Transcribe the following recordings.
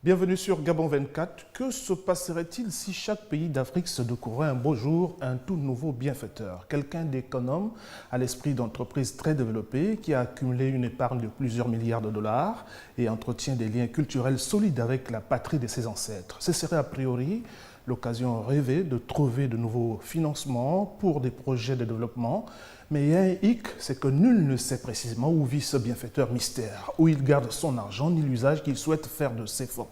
Bienvenue sur Gabon 24. Que se passerait-il si chaque pays d'Afrique se découvrait un beau jour un tout nouveau bienfaiteur? Quelqu'un d'économe, à l'esprit d'entreprise très développé, qui a accumulé une épargne de plusieurs milliards de dollars et entretient des liens culturels solides avec la patrie de ses ancêtres. Ce serait a priori l'occasion rêvée de trouver de nouveaux financements pour des projets de développement. Mais il y a un hic, c'est que nul ne sait précisément où vit ce bienfaiteur mystère, où il garde son argent ni l'usage qu'il souhaite faire de ses fonds.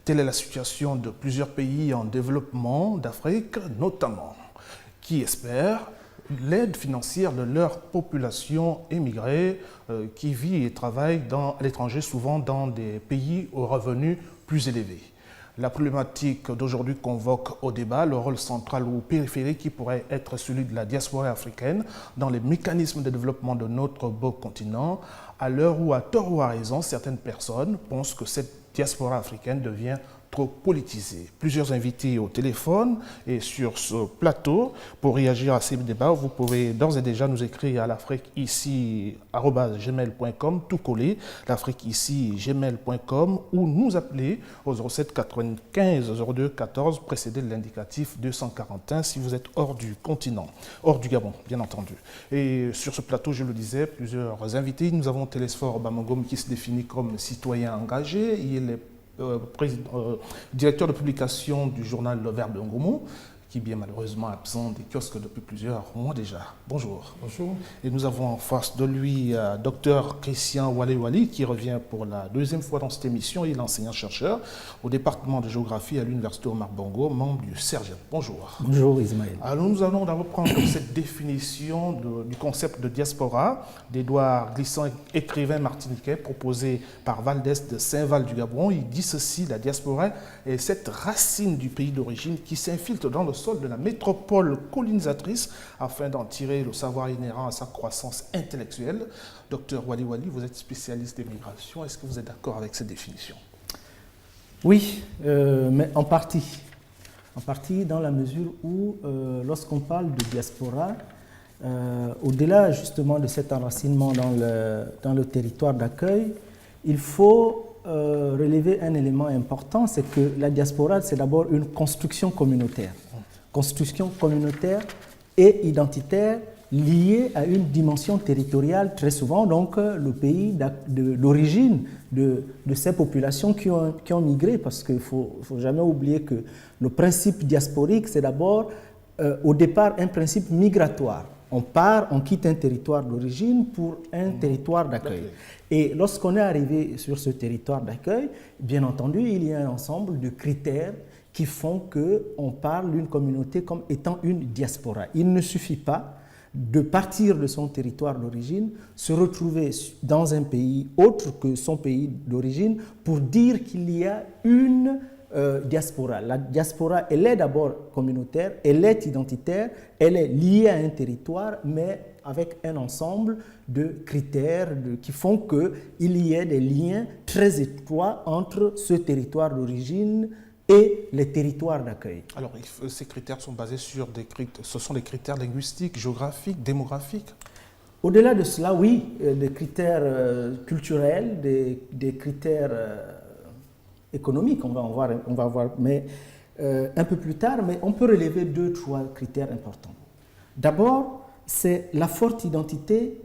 Telle est la situation de plusieurs pays en développement d'Afrique notamment, qui espèrent l'aide financière de leur population émigrée qui vit et travaille à l'étranger, souvent dans des pays aux revenus plus élevés. La problématique d'aujourd'hui convoque au débat le rôle central ou périphérique qui pourrait être celui de la diaspora africaine dans les mécanismes de développement de notre beau continent, à l'heure où, à tort ou à raison, certaines personnes pensent que cette diaspora africaine devient trop politisée. Plusieurs invités au téléphone et sur ce plateau pour réagir à ces débats. Vous pouvez d'ores et déjà nous écrire à l'afriqueici@gmail.com, tout collé, l'afriqueici@gmail.com, ou nous appeler au 07 95 02 14 précédé de l'indicatif 241 si vous êtes hors du continent, hors du Gabon, bien entendu. Et sur ce plateau, je le disais, plusieurs invités. Nous avons Télésphore Bamangom qui se définit comme citoyen engagé. Il est directeur de publication du journal Le Verbe de Ngomo, qui est bien malheureusement absent des kiosques depuis plusieurs mois déjà. Bonjour. Bonjour. Et nous avons en face de lui Dr Christian Wali, qui revient pour la deuxième fois dans cette émission. Il est enseignant-chercheur au département de géographie à l'université Omar Bongo, membre du CERGEP. Bonjour. Bonjour Ismaël. Alors nous allons reprendre cette définition du concept de diaspora d'Édouard Glissant, écrivain martiniquais, proposé par Valdès de Saint-Val du Gabon. Il dit ceci: la diaspora est cette racine du pays d'origine qui s'infiltre dans le sol de la métropole colonisatrice afin d'en tirer le savoir inhérent à sa croissance intellectuelle. Docteur Wali, vous êtes spécialiste des migrations. Est-ce que vous êtes d'accord avec cette définition? Oui, mais en partie. En partie dans la mesure où, lorsqu'on parle de diaspora, au-delà justement de cet enracinement dans le territoire d'accueil, il faut relever un élément important, c'est que la diaspora, c'est d'abord une construction communautaire. Construction communautaire et identitaire liée à une dimension territoriale, très souvent donc le pays d'origine de ces populations qui ont migré, parce qu'il ne faut jamais oublier que le principe diasporique, c'est d'abord au départ un principe migratoire. On part, on quitte un territoire d'origine pour un territoire d'accueil. Et lorsqu'on est arrivé sur ce territoire d'accueil, bien entendu, il y a un ensemble de critères qui font qu'on parle d'une communauté comme étant une diaspora. Il ne suffit pas de partir de son territoire d'origine, se retrouver dans un pays autre que son pays d'origine pour dire qu'il y a une diaspora. La diaspora, elle est d'abord communautaire, elle est identitaire, elle est liée à un territoire, mais avec un ensemble de critères qui font qu'il y ait des liens très étroits entre ce territoire d'origine et les territoires d'accueil. Alors, ces critères sont basés sur ce sont des critères linguistiques, géographiques, démographiques? Au-delà de cela, oui, des critères culturels, des critères économiques, on va voir mais, un peu plus tard, mais on peut relever 2-3 critères importants. D'abord, c'est la forte identité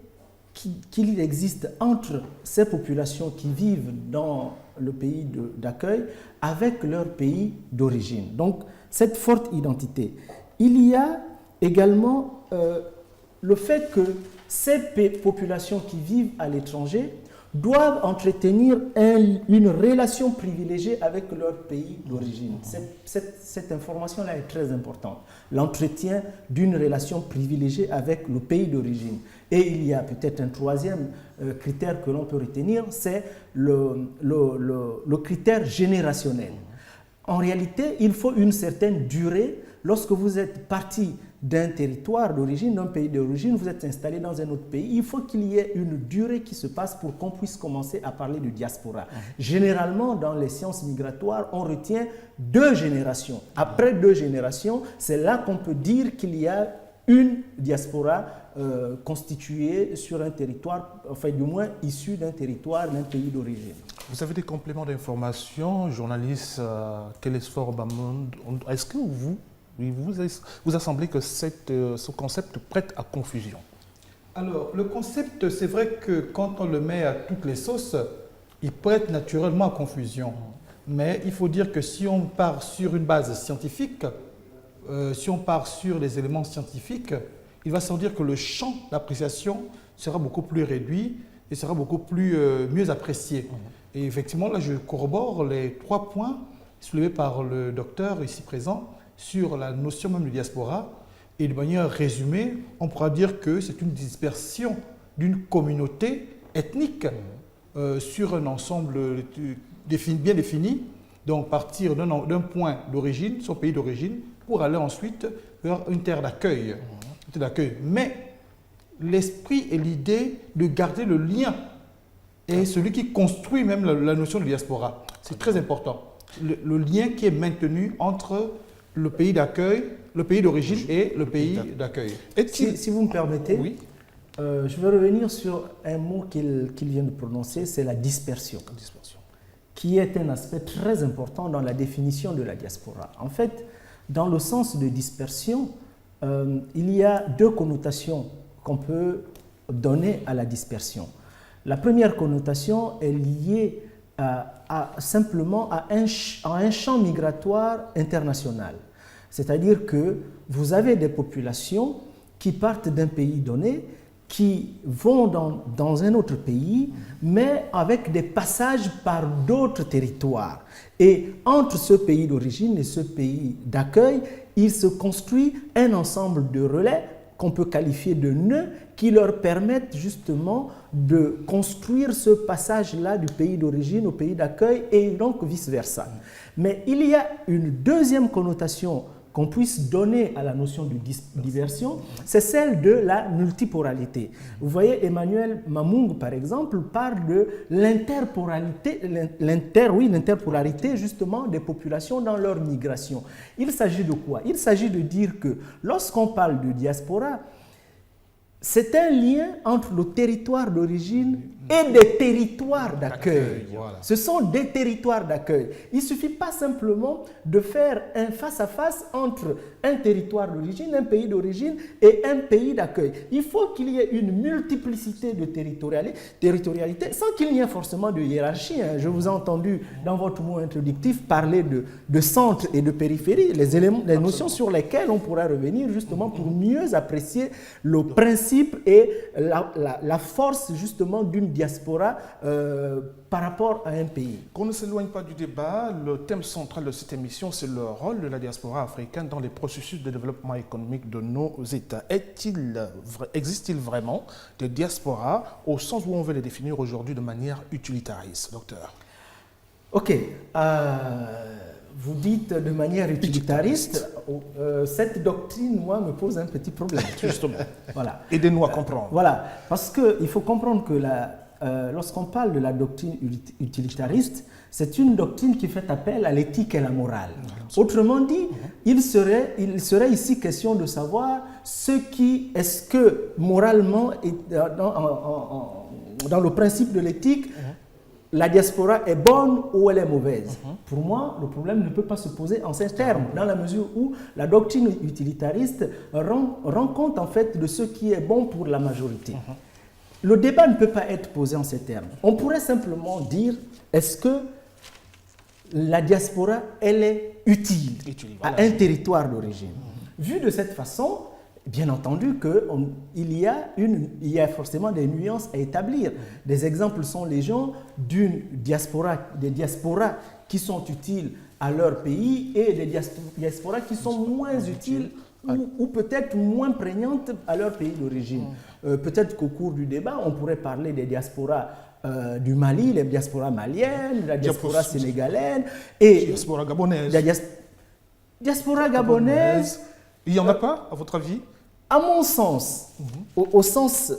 qu'il existe entre ces populations qui vivent dans le pays d'accueil avec leur pays d'origine. Donc, cette forte identité. Il y a également le fait que ces populations qui vivent à l'étranger doivent entretenir une relation privilégiée avec leur pays d'origine. Cette information-là est très importante. L'entretien d'une relation privilégiée avec le pays d'origine. Et il y a peut-être un troisième critère que l'on peut retenir, c'est le critère générationnel. En réalité, il faut une certaine durée. Lorsque vous êtes parti d'un territoire d'origine, d'un pays d'origine, vous êtes installé dans un autre pays, il faut qu'il y ait une durée qui se passe pour qu'on puisse commencer à parler de diaspora. Généralement, dans les sciences migratoires, on retient 2 générations. Après 2 générations, c'est là qu'on peut dire qu'il y a une diaspora constituée sur un territoire, enfin du moins issue d'un territoire, d'un pays d'origine. Vous avez des compléments d'information, journaliste Kélesphore Bamoun. Est-ce que vous a semblé que ce concept prête à confusion? Alors, le concept, c'est vrai que quand on le met à toutes les sauces, il prête naturellement à confusion. Mais il faut dire que si on part sur une base scientifique, si on part sur les éléments scientifiques, il va sans dire que le champ d'appréciation sera beaucoup plus réduit et sera beaucoup plus mieux apprécié. Et effectivement, là, je corrobore les 3 points soulevés par le docteur ici présent sur la notion même de diaspora. Et de manière résumée, on pourra dire que c'est une dispersion d'une communauté ethnique sur un ensemble bien défini, donc partir d'un point d'origine, son pays d'origine, pour aller ensuite vers une terre d'accueil. Mais l'esprit et l'idée de garder le lien est celui qui construit même la notion de diaspora. C'est très important. Le lien qui est maintenu entre le pays d'accueil, le pays d'origine et le pays d'accueil. Si vous me permettez, oui. Je vais revenir sur un mot qu'il vient de prononcer, c'est la dispersion, qui est un aspect très important dans la définition de la diaspora. En fait, dans le sens de dispersion, il y a 2 connotations qu'on peut donner à la dispersion. La première connotation est liée simplement à un champ migratoire international. C'est-à-dire que vous avez des populations qui partent d'un pays donné, qui vont dans un autre pays, mais avec des passages par d'autres territoires. Et entre ce pays d'origine et ce pays d'accueil, il se construit un ensemble de relais qu'on peut qualifier de nœuds qui leur permettent justement de construire ce passage-là du pays d'origine au pays d'accueil et donc vice-versa. Mais il y a une deuxième connotation qu'on puisse donner à la notion de diversion, c'est celle de la multiporalité. Vous voyez, Emmanuel Mamung, par exemple, parle de l'interpolarité justement des populations dans leur migration. Il s'agit de quoi? Il s'agit de dire que lorsqu'on parle de diaspora, c'est un lien entre le territoire d'origine et des territoires d'accueil. Voilà. Ce sont des territoires d'accueil. Il ne suffit pas simplement de faire un face-à-face entre un territoire d'origine, un pays d'origine et un pays d'accueil. Il faut qu'il y ait une multiplicité de territorialité sans qu'il n'y ait forcément de hiérarchie. Je vous ai entendu dans votre mot introductif parler de centre et de périphérie, les notions sur lesquelles on pourra revenir justement pour mieux apprécier le principe et la force justement d'une diaspora par rapport à un pays. Qu'on ne s'éloigne pas du débat, le thème central de cette émission, c'est le rôle de la diaspora africaine dans les processus de développement économique de nos États. Existe-t-il vraiment des diasporas au sens où on veut les définir aujourd'hui de manière utilitariste, docteur? Ok. Vous dites de manière utilitariste, cette doctrine, moi, me pose un petit problème. Justement. Voilà. Aidez-nous à comprendre. Voilà. Parce qu'il faut comprendre que lorsqu'on parle de la doctrine utilitariste, c'est une doctrine qui fait appel à l'éthique et la morale. Autrement dit, il serait ici question de savoir est-ce que moralement, dans le principe de l'éthique, la diaspora est bonne ou elle est mauvaise. Pour moi, le problème ne peut pas se poser en ces termes, dans la mesure où la doctrine utilitariste rend compte en fait de ce qui est bon pour la majorité. Le débat ne peut pas être posé en ces termes. On pourrait simplement dire, est-ce que la diaspora, elle est utile à un territoire d'origine? Vu de cette façon, bien entendu qu'il y a forcément des nuances à établir. Des exemples sont légion des diasporas qui sont utiles à leur pays et des diasporas qui sont moins utiles ou peut-être moins prégnantes à leur pays d'origine. Peut-être qu'au cours du débat, on pourrait parler des diasporas du Mali, les diasporas maliennes, la diaspora sénégalaise et diaspora gabonaise. Diaspora gabonaise. Il n'y en a pas, à votre avis? À mon sens, au sens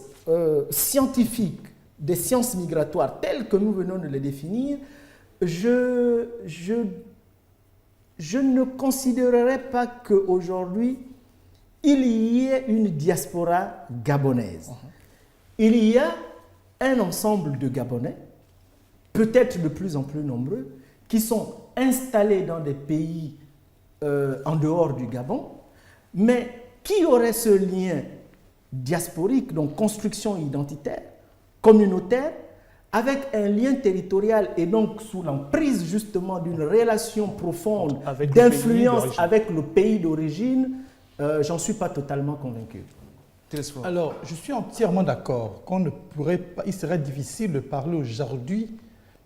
scientifique des sciences migratoires telles que nous venons de les définir, je ne considérerais pas qu'aujourd'hui, il y ait une diaspora gabonaise. Il y a un ensemble de Gabonais peut-être de plus en plus nombreux, qui sont installés dans des pays en dehors du Gabon, mais qui auraient ce lien diasporique, donc construction identitaire, communautaire, avec un lien territorial et donc sous l'emprise justement d'une relation profonde d'influence avec le pays d'origine, j'en suis pas totalement convaincu. Alors, je suis entièrement d'accord qu'on ne pourrait pas, il serait difficile de parler aujourd'hui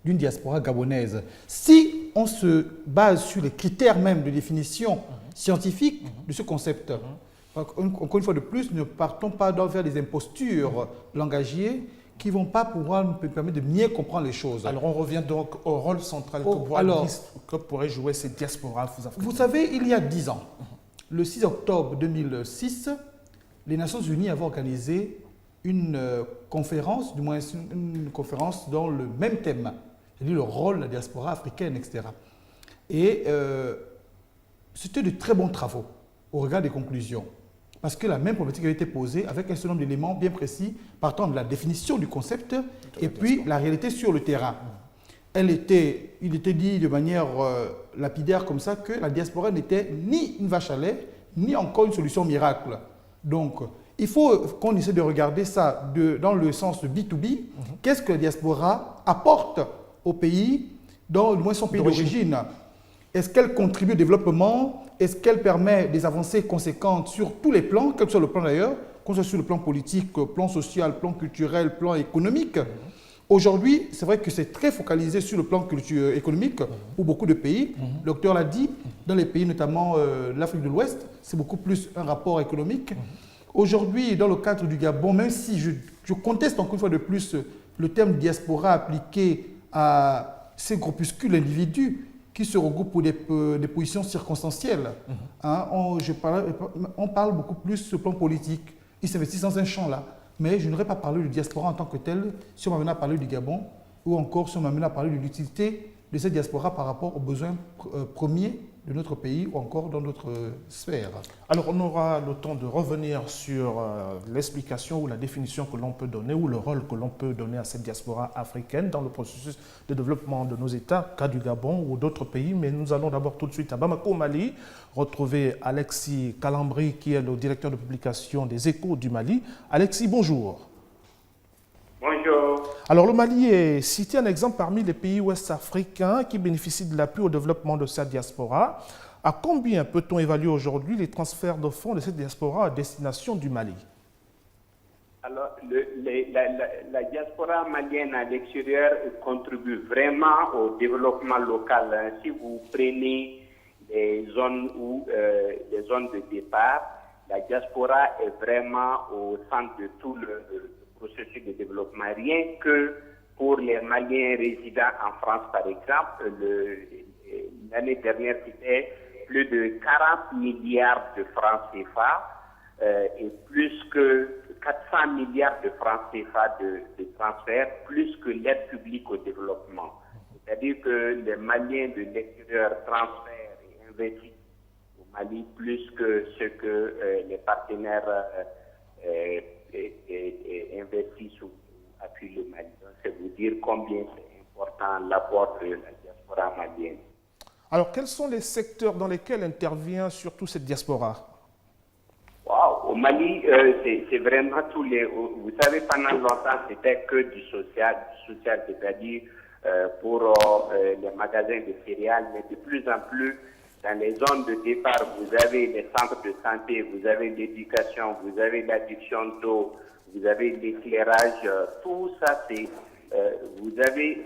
d'une diaspora gabonaise. Si on se base sur les critères même de définition scientifique de ce concept, encore une fois de plus, ne partons pas vers des impostures langagières qui ne vont pas pouvoir nous permettre de mieux comprendre les choses. Alors on revient donc au rôle central que pourrait jouer cette diaspora africaine. Vous savez, il y a 10 ans, le 6 octobre 2006, les Nations Unies avaient organisé une conférence, du moins une conférence dans le même thème, c'est-à-dire le rôle de la diaspora africaine, etc. Et c'était de très bons travaux au regard des conclusions. Parce que la même problématique avait été posée avec un certain nombre d'éléments bien précis, partant de la définition du concept et puis la réalité sur le terrain. Il était dit de manière lapidaire comme ça que la diaspora n'était ni une vache à lait, ni encore une solution miracle. Donc, il faut qu'on essaie de regarder ça dans le sens B2B. Qu'est-ce que la diaspora apporte au pays, dans au moins son pays d'origine? Est-ce qu'elle contribue au développement? Est-ce qu'elle permet des avancées conséquentes sur tous les plans, quel que soit le plan d'ailleurs, qu'on soit sur le plan politique, plan social, plan culturel, plan économique? Aujourd'hui, c'est vrai que c'est très focalisé sur le plan économique pour beaucoup de pays. Le docteur l'a dit, dans les pays notamment l'Afrique de l'Ouest, c'est beaucoup plus un rapport économique. Aujourd'hui, dans le cadre du Gabon, même si je conteste encore une fois de plus le terme diaspora appliqué à ces groupuscules d'individus qui se regroupent pour des positions circonstancielles. On parle beaucoup plus sur le plan politique. Ils s'investissent dans un champ-là. Mais je n'aurais pas parlé de diaspora en tant que telle si on m'amenait à parler du Gabon ou encore si on m'amenait à parler de l'utilité de cette diaspora par rapport aux besoins premiers de notre pays ou encore dans d'autres sphères. Alors, on aura le temps de revenir sur l'explication ou la définition que l'on peut donner ou le rôle que l'on peut donner à cette diaspora africaine dans le processus de développement de nos États, cas du Gabon ou d'autres pays. Mais nous allons d'abord tout de suite à Bamako, au Mali, retrouver Alexis Kalambri, qui est le directeur de publication des Échos du Mali. Alexis, bonjour. Bonjour. Alors, le Mali est cité un exemple parmi les pays ouest-africains qui bénéficient de l'appui au développement de sa diaspora. À combien peut-on évaluer aujourd'hui les transferts de fonds de cette diaspora à destination du Mali? Alors, la diaspora malienne à l'extérieur contribue vraiment au développement local. Si vous prenez les zones de départ, la diaspora est vraiment au centre de tout le processus de développement. Rien que pour les Maliens résidant en France, par exemple, l'année dernière, c'était plus de 40 milliards de francs CFA et plus que 400 milliards de francs CFA de transferts, plus que l'aide publique au développement. C'est-à-dire que les Maliens de l'extérieur transfèrent et investissent au Mali plus que ce que les partenaires investissent ou appuient le Mali. Donc, c'est vous dire combien c'est important l'apport de la diaspora malienne. Alors, quels sont les secteurs dans lesquels intervient surtout cette diaspora? Wow. Au Mali, c'est vraiment tous les... Vous savez, pendant longtemps, c'était que du social, c'est-à-dire pour les magasins de céréales, mais de plus en plus, dans les zones de départ, vous avez les centres de santé, vous avez l'éducation, vous avez l'adduction d'eau, vous avez l'éclairage, tout ça, c'est... vous avez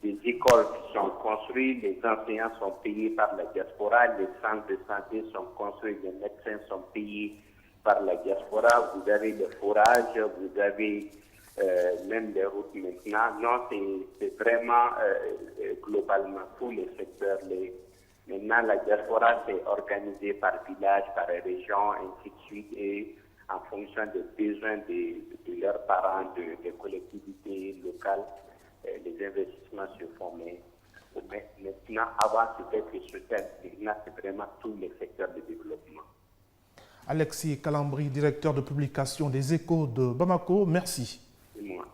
des écoles qui sont construites, les enseignants sont payés par la diaspora, les centres de santé sont construits, les médecins sont payés par la diaspora, vous avez les forages, vous avez même les routes maintenant. Non, c'est vraiment globalement tous les secteurs. Maintenant, la diaspora, c'est organisé par village, par région, ainsi de suite, et en fonction des besoins de leurs parents, des collectivités locales, les investissements se font. Mais maintenant, avant, c'était que social, maintenant, c'est vraiment tous les secteurs de développement. Alexis Kalambri, directeur de publication des Échos de Bamako, merci. C'est moi.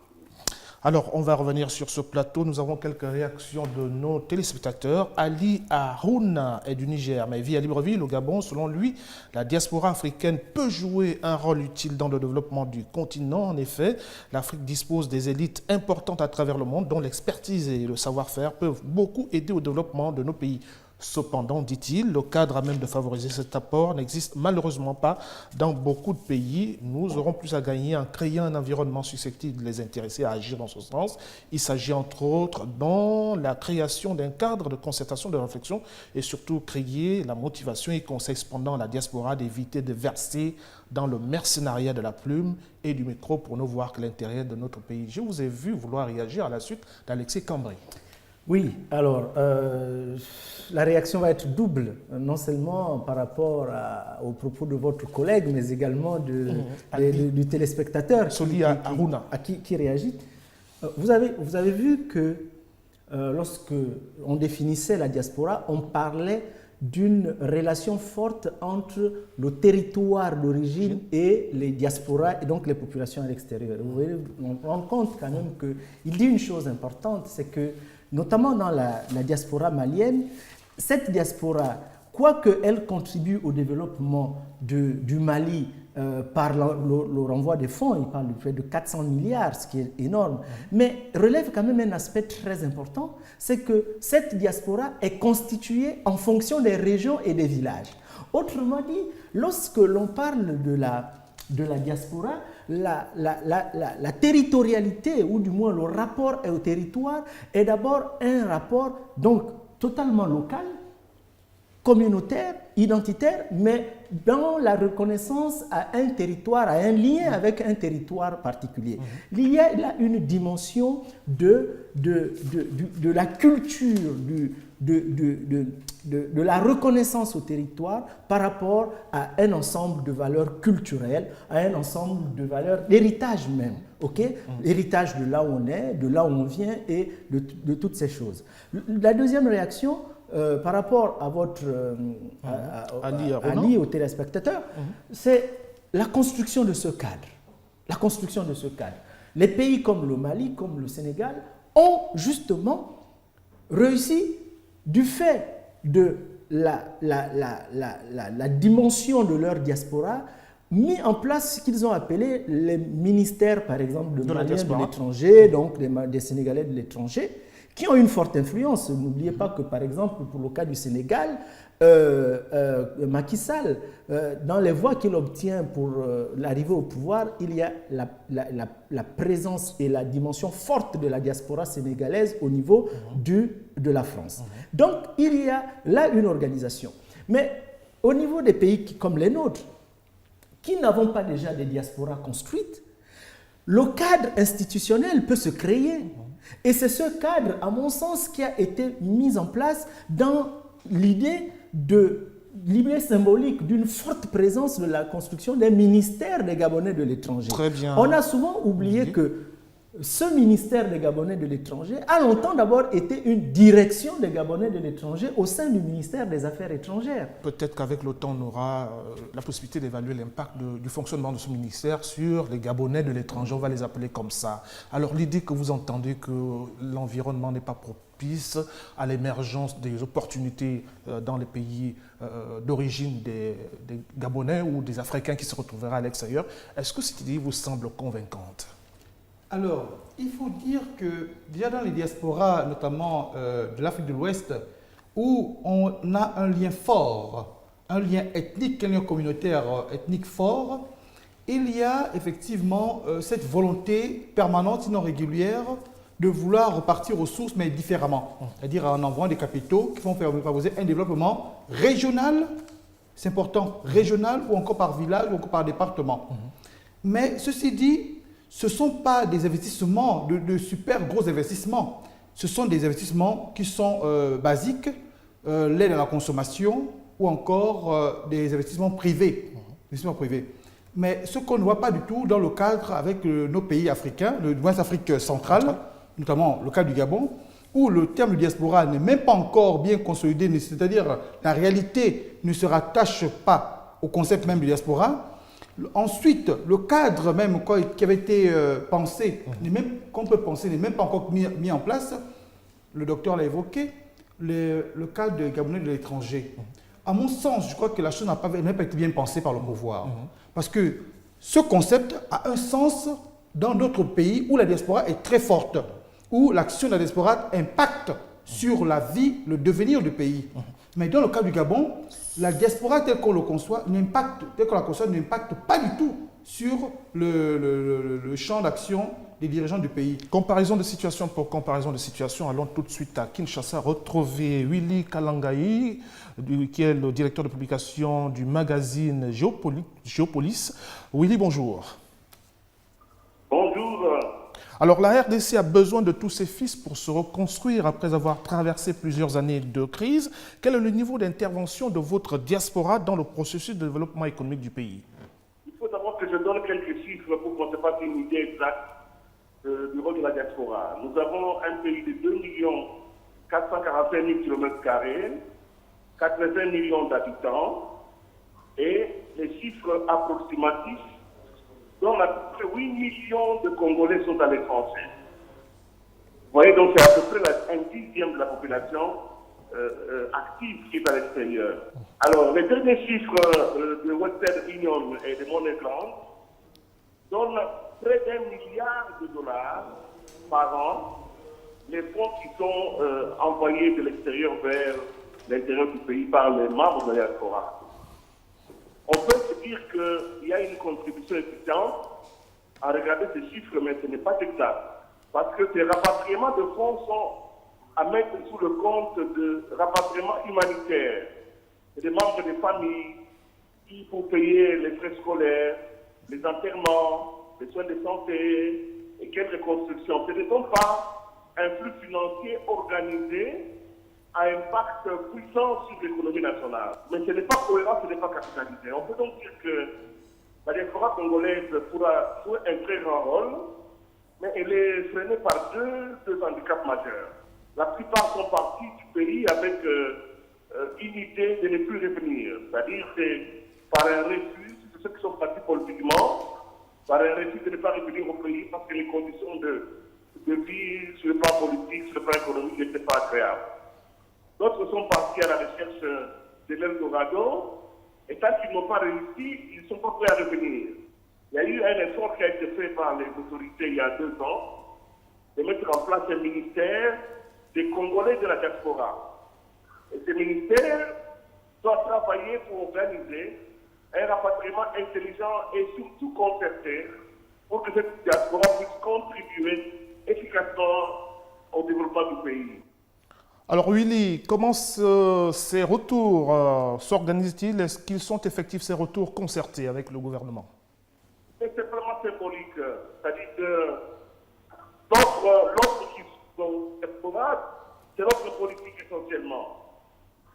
Alors, on va revenir sur ce plateau. Nous avons quelques réactions de nos téléspectateurs. Ali Harouna est du Niger, mais vit à Libreville, au Gabon. Selon lui, la diaspora africaine peut jouer un rôle utile dans le développement du continent. En effet, l'Afrique dispose des élites importantes à travers le monde, dont l'expertise et le savoir-faire peuvent beaucoup aider au développement de nos pays. Cependant, dit-il, le cadre à même de favoriser cet apport n'existe malheureusement pas dans beaucoup de pays. Nous aurons plus à gagner en créant un environnement susceptible de les intéresser à agir dans ce sens. Il s'agit entre autres dans la création d'un cadre de concertation, de réflexion et surtout créer la motivation et conseil cependant à la diaspora d'éviter de verser dans le mercenariat de la plume et du micro pour ne voir que l'intérêt de notre pays. Je vous ai vu vouloir réagir à la suite d'Alexis Cambry. Oui, alors, la réaction va être double, non seulement par rapport aux propos de votre collègue, mais également du téléspectateur qui réagit. Vous avez vu que lorsque on définissait la diaspora, on parlait d'une relation forte entre le territoire d'origine et les diasporas, et donc les populations à l'extérieur. Vous voyez, on rend compte quand même qu'il dit une chose importante, c'est que notamment dans la diaspora malienne, cette diaspora, quoique elle contribue au développement du Mali par le renvoi des fonds, il parle de 400 milliards, ce qui est énorme, mais relève quand même un aspect très important, c'est que cette diaspora est constituée en fonction des régions et des villages. Autrement dit, lorsque l'on parle de la diaspora, la territorialité, ou du moins le rapport au territoire, est d'abord un rapport donc totalement local, communautaire, identitaire, mais dans la reconnaissance à un territoire, à un lien avec un territoire particulier. Il y a là une dimension de la culture, de la reconnaissance au territoire par rapport à un ensemble de valeurs culturelles, à un ensemble de valeurs d'héritage même. Okay? L'héritage de là où on est, de là où on vient et de toutes ces choses. La deuxième réaction, par rapport à votre Ali, aux téléspectateurs, c'est la construction de ce cadre. La construction de ce cadre. Les pays comme le Mali, comme le Sénégal, ont justement réussi du fait de la dimension de leur diaspora, mis en place ce qu'ils ont appelé les ministères, par exemple, de Maliens de l'étranger, donc des Sénégalais de l'étranger, qui ont une forte influence. N'oubliez pas que, par exemple, pour le cas du Sénégal, Macky Sall, dans les voix qu'il obtient pour l'arrivée au pouvoir, il y a la présence et la dimension forte de la diaspora sénégalaise au niveau de la France. Donc, il y a là une organisation. Mais au niveau des pays comme les nôtres, qui n'avons pas déjà des diasporas construites, le cadre institutionnel peut se créer. Et c'est ce cadre, à mon sens, qui a été mis en place dans l'idée symbolique d'une forte présence de la construction des ministères des Gabonais de l'étranger. Très bien. On a souvent oublié que ce ministère des Gabonais de l'étranger a longtemps d'abord été une direction des Gabonais de l'étranger au sein du ministère des Affaires étrangères. Peut-être qu'avec le temps, on aura la possibilité d'évaluer l'impact du fonctionnement de ce ministère sur les Gabonais de l'étranger, on va les appeler comme ça. Alors l'idée que vous entendez que l'environnement n'est pas propice à l'émergence des opportunités dans les pays d'origine des Gabonais ou des Africains qui se retrouveraient à l'extérieur, est-ce que cette idée vous semble convaincante ? Alors, il faut dire que déjà dans les diasporas, notamment de l'Afrique de l'Ouest, où on a un lien fort, un lien ethnique, un lien communautaire ethnique fort, il y a effectivement cette volonté permanente, sinon régulière, de vouloir repartir aux sources, mais différemment. C'est-à-dire en envoyant des capitaux qui vont favoriser un développement régional, c'est important, régional ou encore par village ou encore par département. Mais ceci dit, ce ne sont pas des investissements, de super gros investissements. Ce sont des investissements qui sont basiques, l'aide à la consommation ou encore des investissements privés. Mais ce qu'on ne voit pas du tout dans le cadre avec nos pays africains, le Ouest Afrique centrale, notamment le cas du Gabon, où le terme de diaspora n'est même pas encore bien consolidé, c'est-à-dire la réalité ne se rattache pas au concept même de diaspora. Ensuite, le cadre même qui avait été pensé, qu'on peut penser, n'est même pas encore mis en place. Le docteur l'a évoqué, le cas de Gabonais de l'étranger. À mon sens, je crois que la chose n'a pas été bien pensée par le pouvoir. Parce que ce concept a un sens dans d'autres pays où la diaspora est très forte, où l'action de la diaspora impacte sur la vie, le devenir du pays. Mais dans le cas du Gabon, la diaspora telle qu'on la conçoit n'impacte pas du tout sur le champ d'action des dirigeants du pays. Comparaison de situation pour comparaison de situation, allons tout de suite à Kinshasa retrouver Willy Kalangai, qui est le directeur de publication du magazine Géopolis. Willy, bonjour. Bonjour. Alors la RDC a besoin de tous ses fils pour se reconstruire après avoir traversé plusieurs années de crise. Quel est le niveau d'intervention de votre diaspora dans le processus de développement économique du pays? Il faut d'abord que je donne quelques chiffres pour qu'on se fasse une idée exacte du rôle de la diaspora. Nous avons un pays de 2 445 000 km², 80 millions d'habitants et les chiffres approximatifs dont à peu près 8 millions de Congolais sont à l'étranger. Vous voyez, donc c'est à peu près un dixième de la population active qui est à l'extérieur. Alors, les derniers chiffres de Western Union et de MoneyGram donnent près d'$1 milliard par an les fonds qui sont envoyés de l'extérieur vers l'intérieur du pays par les membres de la diaspora. On peut se dire qu'il y a une contribution efficiente à regarder ces chiffres, mais ce n'est pas exact. Parce que ces rapatriements de fonds sont à mettre sous le compte de rapatriements humanitaires. C'est des membres des familles qui, pour payer les frais scolaires, les enterrements, les soins de santé et quelle reconstruction. Ce ne sont pas un flux financier organisé à impact puissant sur l'économie nationale. Mais ce n'est pas cohérent, ce n'est pas capitalisé. On peut donc dire que la diaspora congolaise pourra jouer un très grand rôle, mais elle est freinée par deux handicaps majeurs. La plupart sont partis du pays avec une idée de ne plus revenir. C'est-à-dire que par un refus, c'est ceux qui sont partis politiquement, par un refus de ne pas revenir au pays parce que les conditions de vie sur le plan politique, sur le plan économique n'étaient pas agréables. D'autres sont partis à la recherche de l'Eldorado, et tant qu'ils n'ont pas réussi, ils ne sont pas prêts à revenir. Il y a eu un effort qui a été fait par les autorités il y a 2 ans, de mettre en place un ministère des Congolais de la diaspora. Et ce ministère doit travailler pour organiser un rapatriement intelligent et surtout concerté pour que cette diaspora puisse contribuer efficacement au développement du pays. Alors Willy, comment ces retours s'organisent-ils? Est-ce qu'ils sont effectifs, ces retours concertés avec le gouvernement? C'est simplement symbolique. C'est-à-dire que l'autre qui sont diaspora, c'est l'autre politique essentiellement.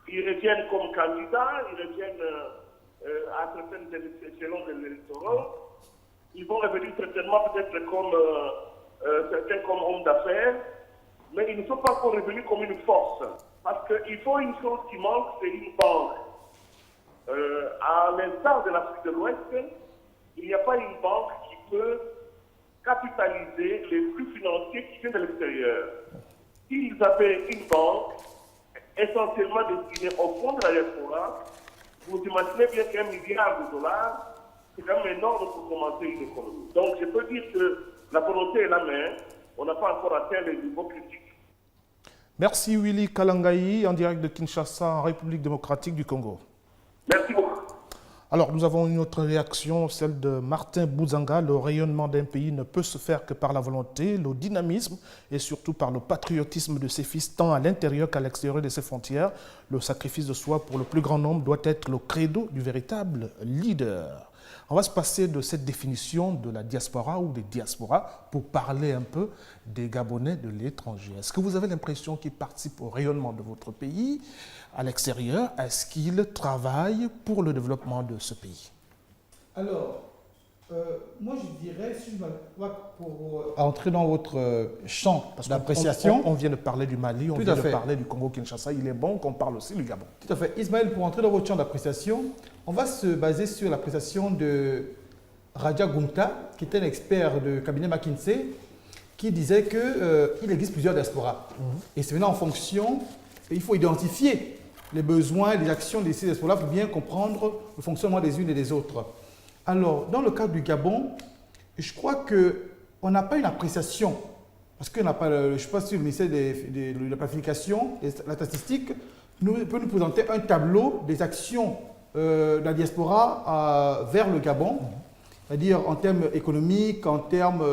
Ils reviennent comme candidats, ils reviennent à certaines échelons de l'électorat. Ils vont revenir certainement peut-être comme certains comme hommes d'affaires, mais ils ne sont pas encore revenus comme une force. Parce qu'il faut une chose qui manque, c'est une banque. À l'instar de l'Afrique de l'Ouest, il n'y a pas une banque qui peut capitaliser les flux financiers qui viennent de l'extérieur. S'ils avaient une banque essentiellement destinée au fond de la diaspora, vous imaginez bien qu'$1 milliard, c'est quand même énorme pour commencer une économie. Donc je peux dire que la volonté est là, mais on n'a pas encore atteint les niveaux critiques. Merci Willy Kalangai, en direct de Kinshasa, en République démocratique du Congo. Merci beaucoup. Alors, nous avons une autre réaction, celle de Martin Bouzanga. Le rayonnement d'un pays ne peut se faire que par la volonté, le dynamisme et surtout par le patriotisme de ses fils, tant à l'intérieur qu'à l'extérieur de ses frontières. Le sacrifice de soi pour le plus grand nombre doit être le credo du véritable leader. On va se passer de cette définition de la diaspora ou des diasporas pour parler un peu des Gabonais de l'étranger. Est-ce que vous avez l'impression qu'ils participent au rayonnement de votre pays à l'extérieur? Est-ce qu'ils travaillent pour le développement de ce pays? Alors, moi je dirais, si je pour entrer dans votre champ d'appréciation. On vient de parler du Mali, on Tout vient à de fait. parler du Congo-Kinshasa. Il est bon qu'on parle aussi du Gabon. Tout à fait. Ismaël, pour entrer dans votre champ d'appréciation, on va se baser sur l'appréciation de Raja Gumta, qui était un expert du cabinet McKinsey, qui disait qu'il existe plusieurs diasporas. Et c'est maintenant en fonction, il faut identifier les besoins et les actions de ces diasporas pour bien comprendre le fonctionnement des unes et des autres. Alors, dans le cas du Gabon, je crois qu'on n'a pas une appréciation, parce qu'on n'a pas, je ne sais pas si le ministère de la planification et la statistique peut nous présenter un tableau des actions de la diaspora vers le Gabon, c'est-à-dire en termes économiques, en termes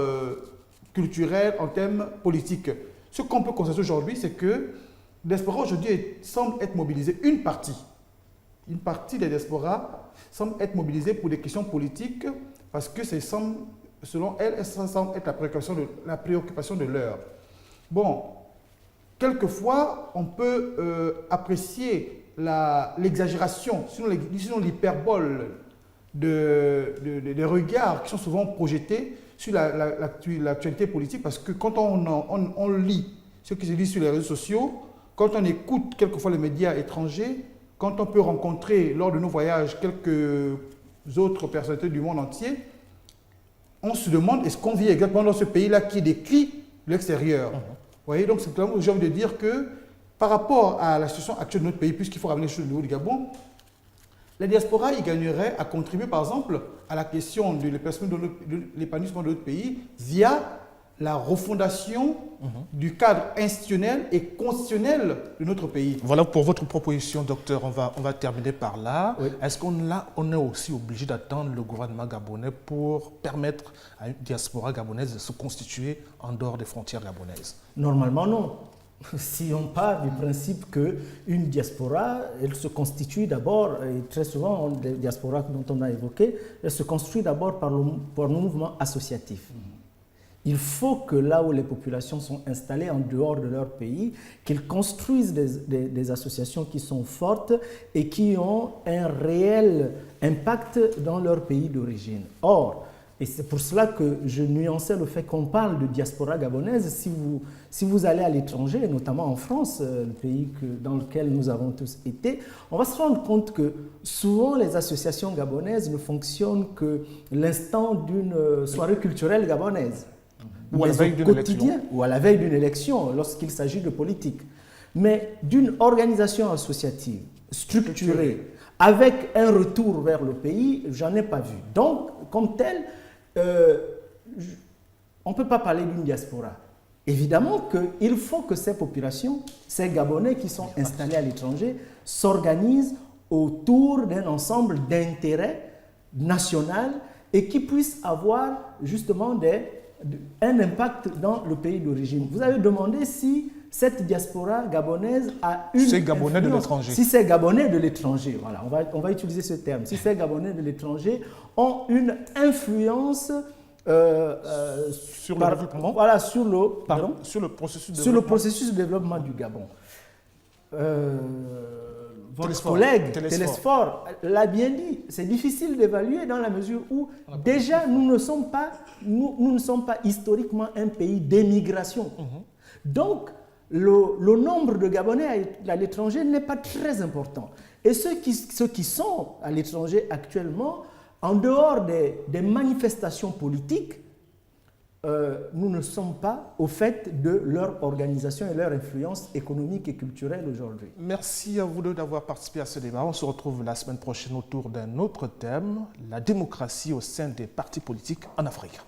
culturels, en termes politiques. Ce qu'on peut constater aujourd'hui, c'est que la diaspora aujourd'hui semble être mobilisée, une partie des diasporas semble être mobilisée pour des questions politiques parce que selon elle, ça semble être la préoccupation de l'heure. Bon, quelquefois, on peut apprécier l'exagération, sinon l'hyperbole des regards qui sont souvent projetés sur l'actualité politique, parce que quand on lit ce qui se dit sur les réseaux sociaux, quand on écoute quelquefois les médias étrangers, quand on peut rencontrer lors de nos voyages quelques autres personnalités du monde entier, on se demande est-ce qu'on vit exactement dans ce pays-là qui décrit l'extérieur. Vous voyez, donc c'est clairement j'ai envie de dire que par rapport à la situation actuelle de notre pays, puisqu'il faut ramener sur le niveau du Gabon, la diaspora y gagnerait à contribuer par exemple à la question de l'épanouissement de notre pays via la refondation du cadre institutionnel et constitutionnel de notre pays. Voilà pour votre proposition, docteur. On va terminer par là. Oui. Est-ce qu'on est aussi obligé d'attendre le gouvernement gabonais pour permettre à une diaspora gabonaise de se constituer en dehors des frontières gabonaises? Normalement, non. Si on part du principe qu'une diaspora, elle se constitue d'abord, et très souvent, les diasporas dont on a évoqué, elle se construit d'abord par le mouvement associatif. Il faut que là où les populations sont installées en dehors de leur pays, qu'ils construisent des associations qui sont fortes et qui ont un réel impact dans leur pays d'origine. Or, et c'est pour cela que je nuançais le fait qu'on parle de diaspora gabonaise. Si vous allez à l'étranger, notamment en France, le pays dans lequel nous avons tous été, on va se rendre compte que souvent les associations gabonaises ne fonctionnent que l'instant d'une soirée culturelle gabonaise. Ou à la veille d'une élection. Ou à la veille d'une élection, lorsqu'il s'agit de politique. Mais d'une organisation associative structurée, avec un retour vers le pays, j'en ai pas vu. Donc, comme tel, on ne peut pas parler d'une diaspora. Évidemment qu'il faut que ces populations, ces Gabonais qui sont installés à l'étranger, s'organisent autour d'un ensemble d'intérêts nationaux et qui puissent avoir justement un impact dans le pays d'origine. Vous avez demandé si cette diaspora gabonaise a une c'est Gabonais de l'étranger. Si c'est Gabonais de l'étranger, voilà, on va utiliser ce terme. Si ces Gabonais de l'étranger ont une influence sur le développement. Voilà, sur le processus de développement du Gabon. Votre collègue Télésphore l'a bien dit, c'est difficile d'évaluer dans la mesure où déjà nous ne sommes pas historiquement un pays d'émigration. Donc le nombre de Gabonais à l'étranger n'est pas très important. Et ceux qui sont à l'étranger actuellement, en dehors des manifestations politiques, nous ne sommes pas au fait de leur organisation et leur influence économique et culturelle aujourd'hui. Merci à vous deux d'avoir participé à ce débat. On se retrouve la semaine prochaine autour d'un autre thème, la démocratie au sein des partis politiques en Afrique.